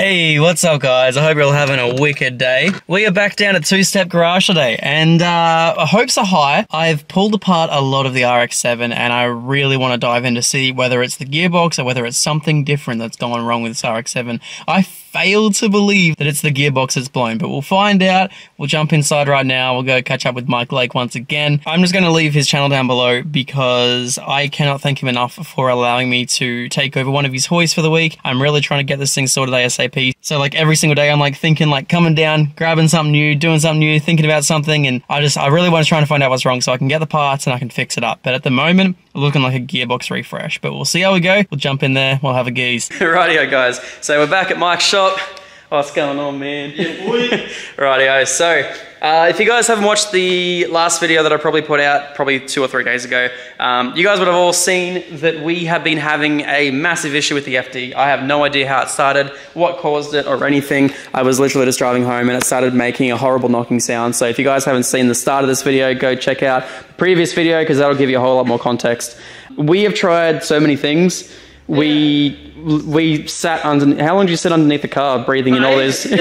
Hey, what's up guys? I hope you're all having a wicked day. We are back down at Two Step Garage today and hopes are high. I've pulled apart a lot of the RX7 and I really want to dive in to see whether it's the gearbox or whether it's something different that's gone wrong with this RX7. I fail to believe that it's the gearbox that's blown, but we'll find out. We'll jump inside right now. We'll go catch up with Mike Lake once again. I'm just going to leave his channel down below because I cannot thank him enough for allowing me to take over one of his hoists for the week. I'm really trying to get this thing sorted ASAP. So like every single day I'm like thinking like coming down, grabbing something new, doing something new, thinking about something, and I really want to try and find out what's wrong so I can get the parts and I can fix it up. But at the moment, looking like a gearbox refresh, but we'll see how we go. We'll jump in there, we'll have a geese. Rightio guys, so we're back at Mike's shop. What's going on, man? Yeah, boy. Rightio, so if you guys haven't watched the last video that I probably put out probably 2 or 3 days ago, you guys would have all seen that we have been having a massive issue with the FD. I have no idea how it started, what caused it or anything. I was literally just driving home and it started making a horrible knocking sound. So if you guys haven't seen the start of this video, go check out the previous video because that'll give you a whole lot more context. We have tried so many things. We sat under. How long did you sit underneath the car, breathing in all this? Yeah.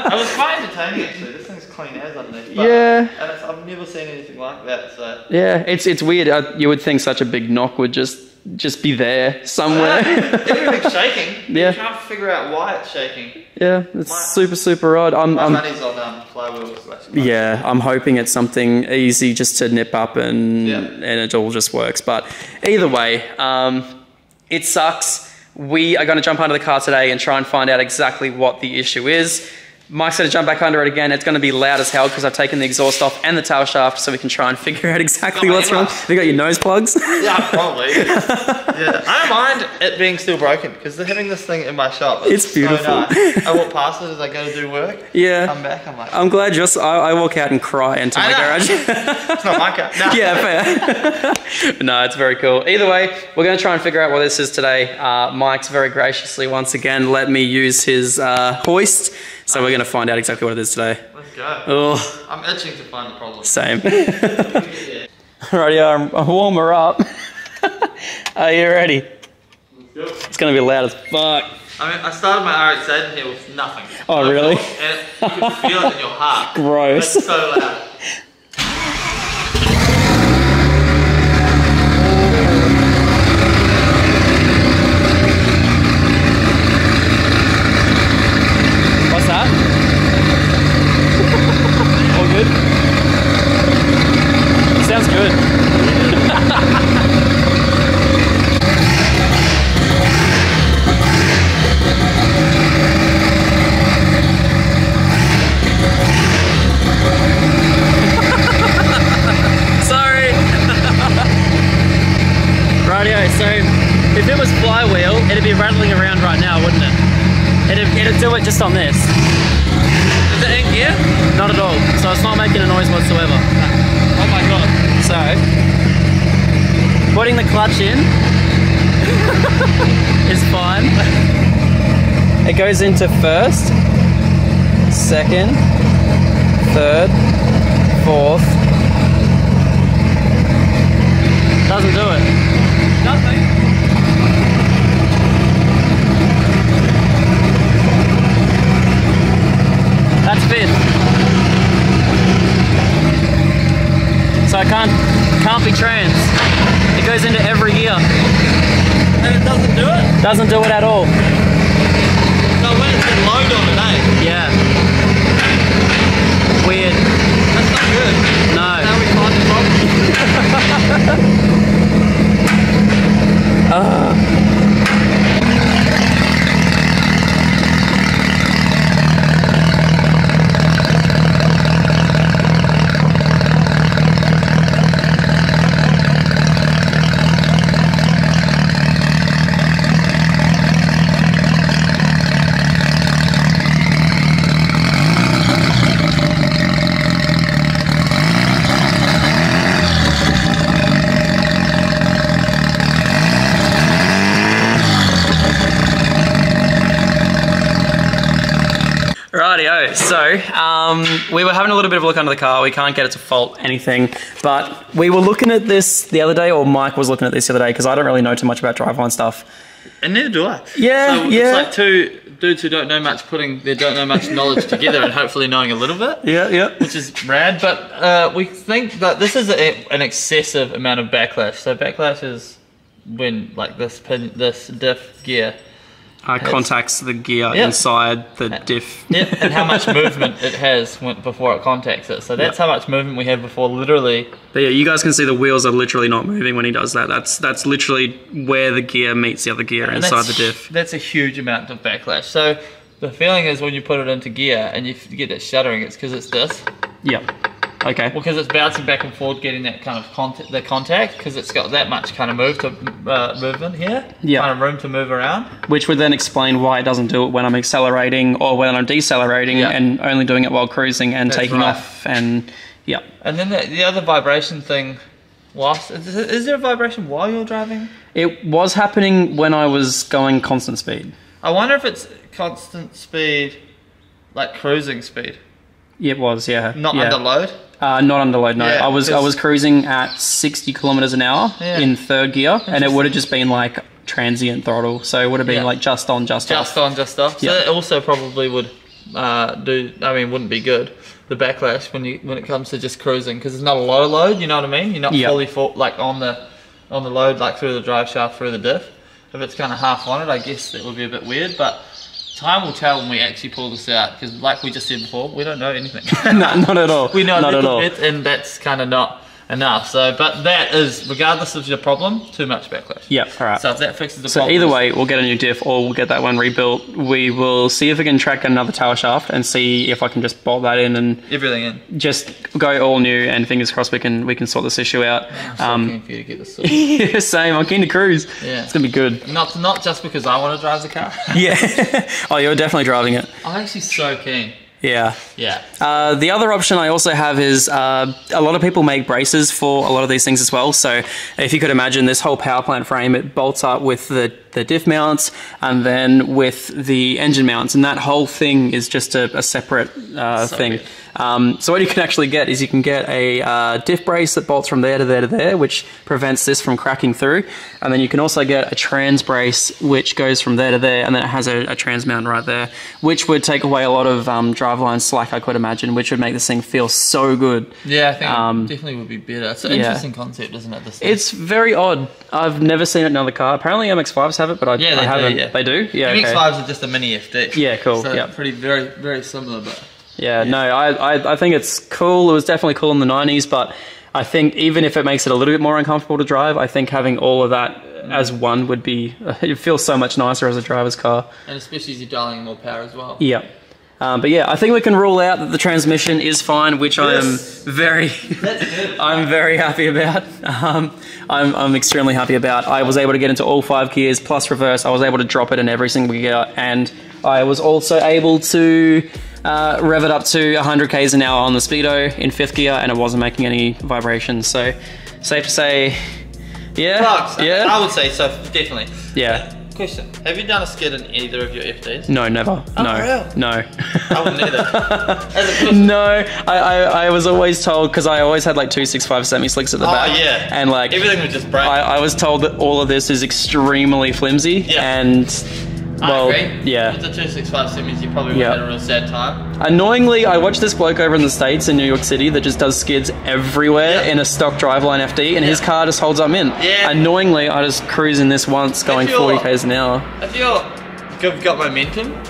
I was quite entertaining actually. This thing's clean as underneath. But, yeah. And I've never seen anything like that. So. Yeah, it's weird. You would think such a big knock would just be there somewhere. Everything's shaking. Yeah. You can't figure out why it's shaking. Yeah, it's super odd. My money's on flywheels. Yeah, I'm hoping it's something easy just to nip up and it all just works. But either way, it sucks. We are going to jump under the car today and try and find out exactly what the issue is. Mike's going to jump back under it again. It's going to be loud as hell because I've taken the exhaust off and the tail shaft so we can try and figure out exactly what's wrong. Have you got your nose plugs? Yeah, probably. Yeah, I don't mind it being still broken because having this thing in my shop, it's beautiful. So nice. I walk past it as I go to do work. Yeah. Come back, I'm like... I'm glad I walk out and cry into my garage. It's not my car. No. Yeah, fair. No, it's very cool. Either way, we're going to try and figure out what this is today. Mike's very graciously once again let me use his hoist. So we're going to find out exactly what it is today. Let's go. Oh. I'm itching to find the problem. Same. Rightio, I'll warm her up. Are you ready? Let's go. It's going to be loud as fuck. I mean, I started my RX7 here with nothing. Oh, really? And you can feel it in your heart. Gross. It's so loud. Sounds good. Sorry. Rightio, so if it was flywheel, it'd be rattling around right now, wouldn't it? It'd do it just on this. Is it in gear? Not at all. So it's not making a noise whatsoever. Oh my god. So, putting the clutch in is fine. It goes into first, second, third, fourth. Doesn't do it. Nothing. That's fifth. So I can't be trans. It goes into every gear. And it doesn't do it? Doesn't do it at all. So when it's in load on it, eh? Yeah. Weird. That's not good. No. Now we find the problem. Rightio, so we were having a little bit of a look under the car. We can't get it to fault anything, but we were looking at this the other day, or Mike was looking at this the other day, because I don't really know too much about driveline stuff. And neither do I. Yeah, so yeah. It's like dudes who don't know much don't know much knowledge together and hopefully knowing a little bit. Yeah. Which is rad, but we think that this is an excessive amount of backlash. So backlash is when like this diff gear contacts the gear inside the diff. Yep, and how much movement it has before it contacts it. So that's how much movement we have before literally. But yeah, you guys can see the wheels are literally not moving when he does that. That's literally where the gear meets the other gear inside the diff. That's a huge amount of backlash. So the feeling is when you put it into gear and you get that shuddering, it's because it's this. Yep. Okay. Well, because it's bouncing back and forth, getting that kind of contact, because it's got that much kind of movement here, kind of room to move around. Which would then explain why it doesn't do it when I'm accelerating or when I'm decelerating and only doing it while cruising and taking off and And then the other vibration thing, is there a vibration while you're driving? It was happening when I was going constant speed. I wonder if it's constant speed, like cruising speed. It was, Not under load? Not under load, no. I was cruising at 60 kilometers an hour in third gear, and it would have just been like transient throttle, so it would have been like just on, just off. Just on, just off. So it also probably would wouldn't be good, the backlash when it comes to just cruising, because it's not a lot of load, you know what I mean? You're not fully like on the load, like through the drive shaft, through the diff. If it's kind of half on it, I guess that would be a bit weird, but time will tell when we actually pull this out, because like we just said before, we don't know anything. No, not at all. We know a little bit, and that's kind of not enough. So, but that is, regardless of your problem, too much backlash. Yeah, all right. So if that fixes the problem. So either way, we'll get a new diff or we'll get that one rebuilt. We will see if we can track another tail shaft and see if I can just bolt that in and everything in. Just go all new, and fingers crossed we can sort this issue out. I'm so keen for you to get this sorted. Yeah, same. I'm keen to cruise. Yeah, it's gonna be good. Not just because I want to drive the car. Yeah. Oh, you're definitely driving it. I'm actually so keen. Yeah. Yeah. The other option I also have is a lot of people make braces for a lot of these things as well. So if you could imagine this whole power plant frame, it bolts up with the diff mounts and then with the engine mounts, and that whole thing is just a separate thing. So what you can actually get is you can get a diff brace that bolts from there to there to there, which prevents this from cracking through. And then you can also get a trans brace, which goes from there to there, and then it has a trans mount right there, which would take away a lot of driveline slack, I could imagine, which would make this thing feel so good. Yeah, I think it definitely would be better. It's an interesting concept, isn't it? This thing? It's very odd. I've never seen it in another car. Apparently MX-5s have it, but I haven't. Yeah. They do? Yeah, MX-5s are just a mini FD. Yeah, cool. So pretty, very, very similar, but... Yeah, no, I think it's cool. It was definitely cool in the 90s, but I think even if it makes it a little bit more uncomfortable to drive, I think having all of that as one would be, it feels so much nicer as a driver's car. And especially as you're dialing more power as well. Yeah. But yeah, I think we can rule out that the transmission is fine, which I am very happy about. I'm extremely happy about. I was able to get into all 5 gears plus reverse. I was able to drop it in every single gear, and I was also able to rev it up to 100 k's an hour on the speedo in 5th gear, and it wasn't making any vibrations. So safe to say, I would say so, definitely. Yeah. Question: have you done a skid in either of your FDs? No, never. Oh, no, really? No. I wouldn't either. No, I was always told, because I always had like 265 semi slicks at the back. Oh yeah. And like everything would just break. I was told that all of this is extremely flimsy. Yeah. And well, I agree. Yeah. With the 265 semis, you probably would have had a real sad time. Annoyingly, I watched this bloke over in the States in New York City that just does skids everywhere in a stock Driveline FD, and his car just holds up in. Yeah. Annoyingly, I just cruise in this once going 40 k's an hour. If you've got momentum,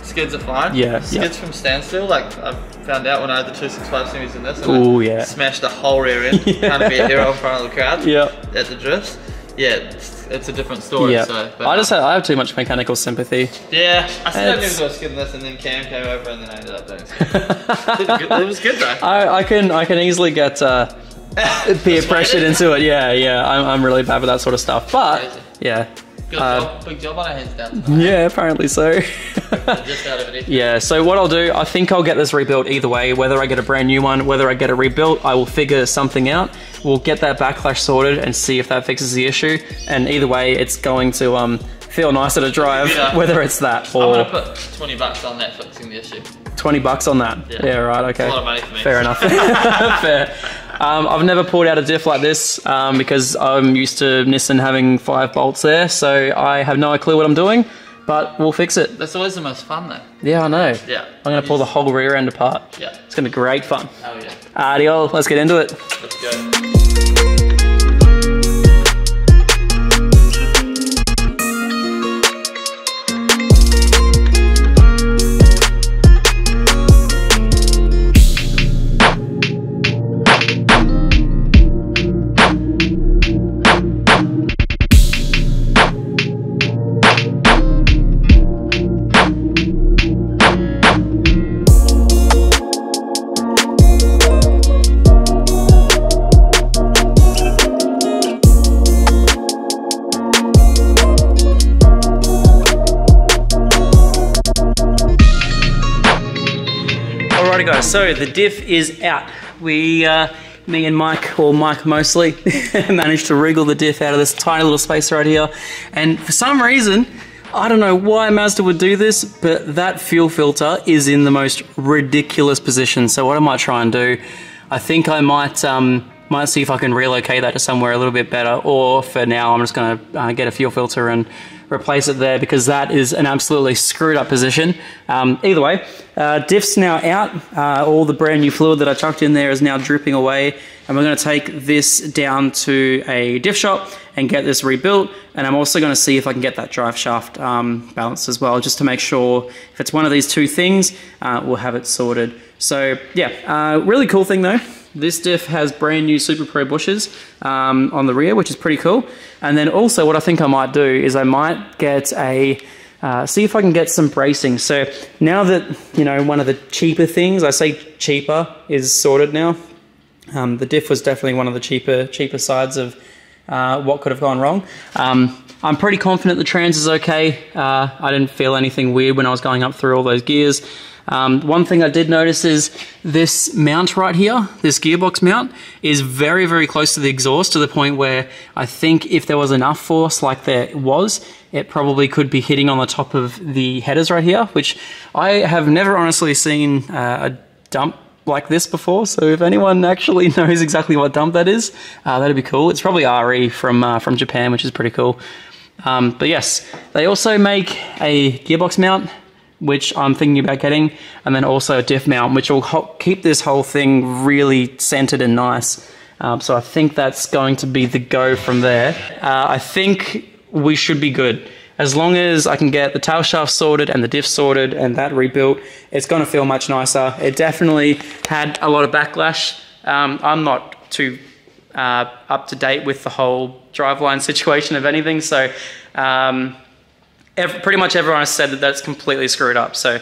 skids are fine. Yeah. Skids from standstill, like I found out when I had the 265 semis in this, and I smashed the whole rear end, kind of be a hero in front of the crowd. At the drifts. Yeah, it's a different story. Yeah. So, but I have too much mechanical sympathy. Yeah, I said I never got a skid in this, and then Cam came over, and then I ended up doing it. It was good though. I can easily get peer pressured into it. Yeah. I'm really bad with that sort of stuff. But yeah. Good job. Big job on our hands down. Yeah, apparently so. Just out of it. Yeah, so what I'll do, I think I'll get this rebuilt either way, whether I get a brand new one, whether I get it rebuilt, I will figure something out. We'll get that backlash sorted and see if that fixes the issue. And either way, it's going to feel nicer to drive, whether it's that or... I'm going to put 20 bucks on that fixing the issue. 20 bucks on that? Yeah, right, okay. That's a lot of money for me. Fair enough. Fair. I've never pulled out a diff like this because I'm used to Nissan having 5 bolts there, so I have no clue what I'm doing. but we'll fix it. That's always the most fun though. Yeah, I know. Yeah. I'm going to pull the whole rear end apart. Yeah. It's going to be great fun. Oh yeah. Alrighty, let's get into it. Let's go. Alrighty guys, so the diff is out. We, me and Mike, or Mike mostly, managed to wriggle the diff out of this tiny little space right here. And for some reason, I don't know why Mazda would do this, but that fuel filter is in the most ridiculous position. So what I might try and do, I think I might see if I can relocate that to somewhere a little bit better, or for now I'm just gonna get a fuel filter and replace it there, because that is an absolutely screwed up position. Either way, diff's now out. All the brand new fluid that I chucked in there is now dripping away, and we're going to take this down to a diff shop and get this rebuilt. And I'm also going to see if I can get that drive shaft balanced as well, just to make sure if it's one of these two things, we'll have it sorted. So yeah, really cool thing though. This diff has brand new Super Pro bushes on the rear, which is pretty cool. And then also what I think I might do is I might get a, see if I can get some bracing. So now that, you know, one of the cheaper things, I say cheaper, is sorted now. The diff was definitely one of the cheaper sides of what could have gone wrong. I'm pretty confident the trans is okay. I didn't feel anything weird when I was going up through all those gears. One thing I did notice is this mount right here, this gearbox mount, is very, very close to the exhaust, to the point where I think if there was enough force like there was, it probably could be hitting on the top of the headers right here, which I have never honestly seen a dump like this before. So if anyone actually knows exactly what dump that is, that'd be cool. It's probably RE from Japan, which is pretty cool. But yes, they also make a gearbox mount, which I'm thinking about getting, and then also a diff mount, which will keep this whole thing really centered and nice. So I think that's going to be the go from there. I think we should be good. As long as I can get the tail shaft sorted and the diff sorted and that rebuilt, it's going to feel much nicer. It definitely had a lot of backlash. I'm not too up to date with the whole driveline situation of anything, so pretty much everyone has said that that's completely screwed up. So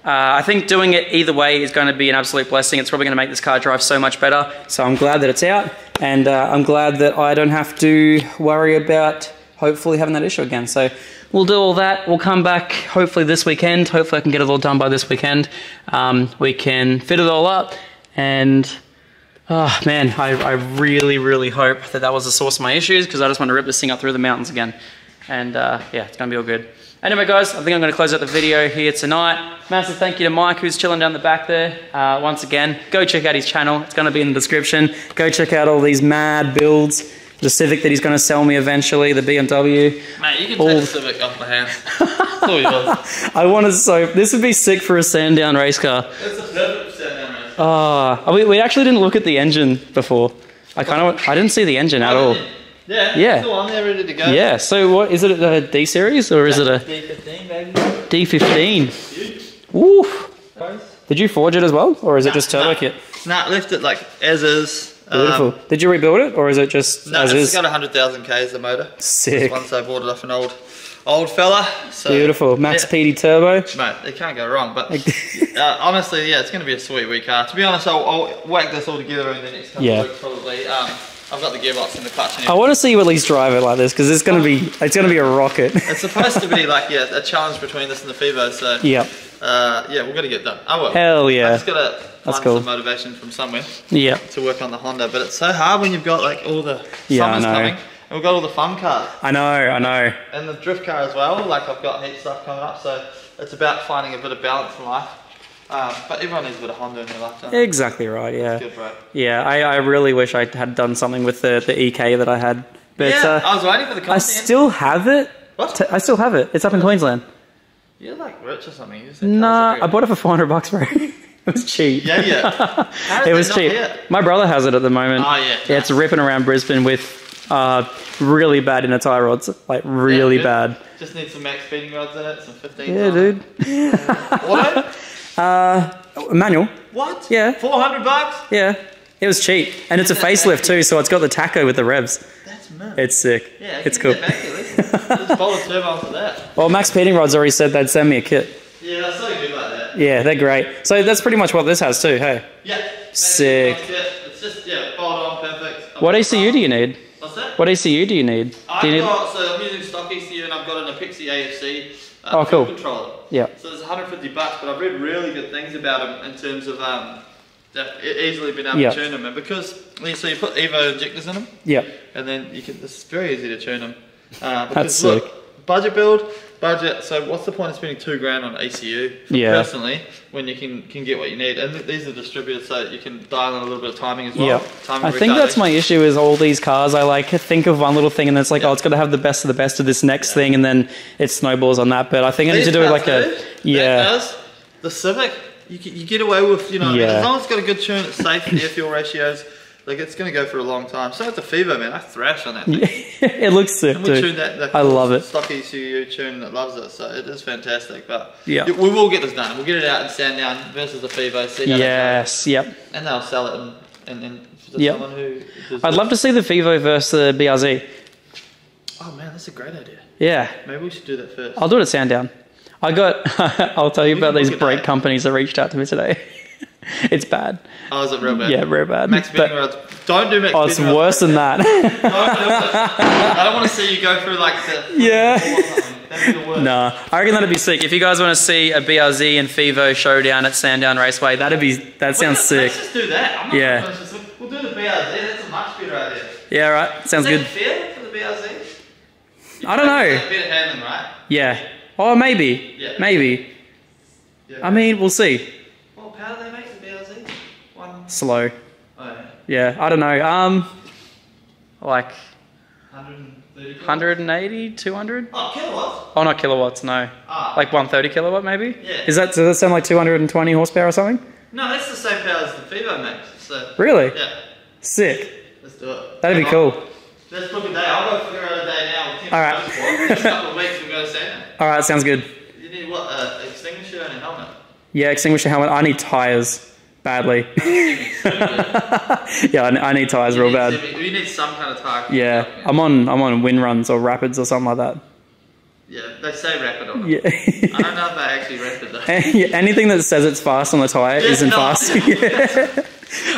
I think doing it either way is going to be an absolute blessing. It's probably going to make this car drive so much better. So I'm glad that it's out, and I'm glad that I don't have to worry about hopefully having that issue again. So we'll do all that. We'll come back hopefully this weekend. Hopefully I can get it all done by this weekend. We can fit it all up, and oh man, I really, really hope that that was the source of my issues, because I just want to rip this thing up through the mountains again. And yeah, it's going to be all good. Anyway guys, I think I'm going to close out the video here tonight. Massive thank you to Mike, who's chilling down the back there. Once again, go check out his channel. It's going to be in the description. Go check out all these mad builds. The Civic that he's going to sell me eventually, the BMW. Mate, you can take the Civic off my hands. It's all yours. I want to, so this would be sick for a Sandown race car. It's a perfect Sandown race car. Oh, we actually didn't look at the engine before. I didn't see the engine at all. Yeah, yeah. It's all on there, ready to go. Yeah, so what, is it a D series or is it a D15, baby? D15? Huge. Woo! Did you forge it as well, or is it just turbo kit? Nah, left it like as is. Beautiful. Did you rebuild it, or is it just no, as it's is? got 100,000 Ks, the motor. Sick. Once I bought it off an old fella. So, beautiful. Max yeah. PD turbo. Mate, it can't go wrong. But honestly, yeah, it's going to be a sweet wee car. To be honest, I'll whack this all together in the next couple of weeks probably. I've got the gearbox in the clutch. I want to see you at least drive it like this, because it's going to be a rocket. It's supposed to be like a challenge between this and the Fivo. So yeah, we're going to get done. I will. Hell yeah. I just got to find some motivation from somewhere. Yeah. To work on the Honda, but it's so hard when you've got like all the summers coming. And we've got all the fun cars. I know. And the drift car as well. Like I've got heat stuff coming up, so it's about finding a bit of balance in life. But everyone needs a bit of Honda in their life, don't they? Exactly right, yeah. Good, right? Yeah, I really wish I had done something with the EK that I had. But yeah, I was waiting for the content. I still have it. What? I still have it. It's up in Queensland. You're like rich or something. Nah, I bought it for $400, bro. It was cheap. Yeah. It was cheap. My brother has it at the moment. Oh, yeah. Yeah, it's ripping around Brisbane with really bad inner tie rods. Like, really bad. Just need some max feeding rods in it, some 15s. Yeah, dude. What? Manual. What? Yeah. $400? Yeah. It was cheap. And it's a facelift too, so it's got the tacho with the revs. That's mad. It's sick. Yeah, it's cool. Just bolt a turbo onto that. Well, Max Feeding Rods already said they'd send me a kit. Yeah, that's so good like that. Yeah, they're great. So that's pretty much what this has too, hey? Yeah. Sick. It's just, bolt on, perfect. What ECU do you need? What's that? What ECU do you need? So I'm using stock ECU and I've got an Apixi AFC cool. controller. Yeah. So there's $150, but I've read really good things about them in terms of easily being able to tune them, and because so you put Evo injectors in them. Yeah. And then you can. It's very easy to tune them. That's sick. Look, budget. So what's the point of spending $2,000 on ECU? Personally, when you can get what you need, and these are distributed so you can dial in a little bit of timing as well. Yeah. I think that's my issue is all these cars. I like think of one little thing and then it's like, oh, it's got to have the best of the best of this next thing, and then it snowballs on that. But I think I need to do it like the Civic. You get away with, as long as it's got a good tune, it's safe, air fuel ratios, like it's going to go for a long time. So it's a Fevo, man. I thrash on that thing. It looks sick, and we tuned that I love it. Stock ECU tune that loves it, so it is fantastic. But we will get this done. We'll get it out and stand down versus the Fevo. See how and they'll sell it and for someone who. I'd love to see the Fevo versus the BRZ. Oh man, that's a great idea. Yeah. Maybe we should do that first. I'll do it at Sandown. I'll tell you about these brake companies that reached out to me today. It's bad. Oh, is it real bad? Yeah, real bad. Max feeding rods. Don't do max feeding rods. Oh, it's worse than that. Don't do it. I don't want to see you go through like the... Yeah. That'd be the worst. Nah, I reckon that'd be sick. If you guys want to see a BRZ and Fevo showdown at Sandown Raceway, that sounds sick. Let's just do that. We'll do the BRZ. That's a much better idea. Yeah, right. Sounds good. Is that fair for the BRZ? I don't know. Better handling, right? Yeah. Oh, maybe. Yeah. Maybe. Yeah. I mean, we'll see. What power do they make the BRZ? Slow. Oh, yeah, I don't know. Like 130 180, 200? Oh, kilowatts? Oh, not kilowatts, no. Like 130 kilowatt maybe? Yeah. Does that sound like 220 horsepower or something? No, that's the same power as the Fevo makes. So. Really? Yeah. Sick. Let's do it. That'd be cool. Let's book a day. I'll go figure out a day now. Alright. Just a couple of weeks we'll go to Santa. Alright, sounds good. You need what? An extinguisher and a helmet? Yeah, extinguisher, helmet. I need tyres badly. Yeah, I need tyres real bad. You need some kind of tyre. Yeah, I'm on wind runs or rapids or something like that. Yeah, they say rapid on it. Yeah. I don't know if they actually rapid though. Yeah, anything that says it's fast on the tyre isn't fast. Yeah.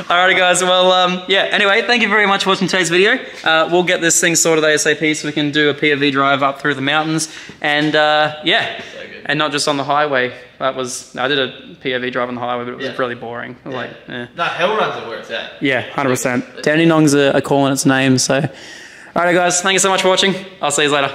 Alrighty guys, well, anyway, thank you very much for watching today's video. We'll get this thing sorted ASAP so we can do a POV drive up through the mountains, and and not just on the highway. I did a POV drive on the highway, but it was really boring. Like, No, hell runs are where it's at. Yeah, 100%. Dandenongs are calling its name, so. Alright guys, thank you so much for watching. I'll see you later.